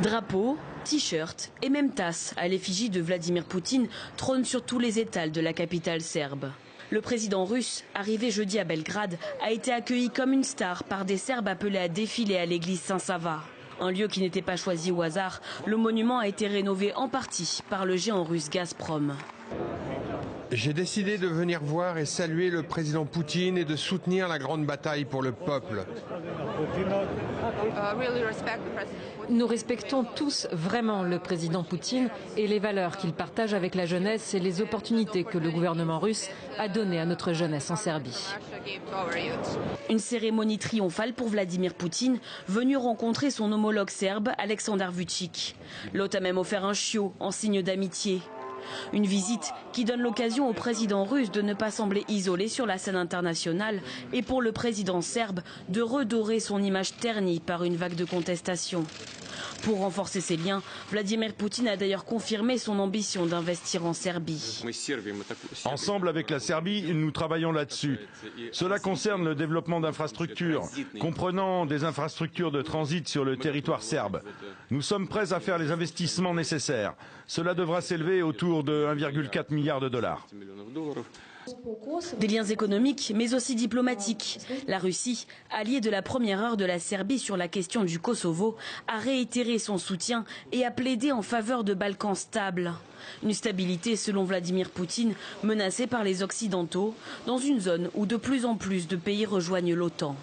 Drapeaux, t-shirts et même tasses à l'effigie de Vladimir Poutine trônent sur tous les étals de la capitale serbe. Le président russe, arrivé jeudi à Belgrade, a été accueilli comme une star par des Serbes appelés à défiler à l'église Saint-Sava. Un lieu qui n'était pas choisi au hasard, le monument a été rénové en partie par le géant russe Gazprom. J'ai décidé de venir voir et saluer le président Poutine et de soutenir la grande bataille pour le peuple. Nous respectons tous vraiment le président Poutine et les valeurs qu'il partage avec la jeunesse et les opportunités que le gouvernement russe a données à notre jeunesse en Serbie. Une cérémonie triomphale pour Vladimir Poutine, venu rencontrer son homologue serbe Aleksandar Vučić. L'hôte a même offert un chiot en signe d'amitié. Une visite qui donne l'occasion au président russe de ne pas sembler isolé sur la scène internationale et pour le président serbe de redorer son image ternie par une vague de contestation. Pour renforcer ses liens, Vladimir Poutine a d'ailleurs confirmé son ambition d'investir en Serbie. Ensemble avec la Serbie, nous travaillons là-dessus. Cela concerne le développement d'infrastructures, comprenant des infrastructures de transit sur le territoire serbe. Nous sommes prêts à faire les investissements nécessaires. Cela devra s'élever autour de 1,4 milliard de dollars. Des liens économiques, mais aussi diplomatiques. La Russie, alliée de la première heure de la Serbie sur la question du Kosovo, a réitéré son soutien et a plaidé en faveur de Balkans stables. Une stabilité, selon Vladimir Poutine, menacée par les Occidentaux, dans une zone où de plus en plus de pays rejoignent l'OTAN.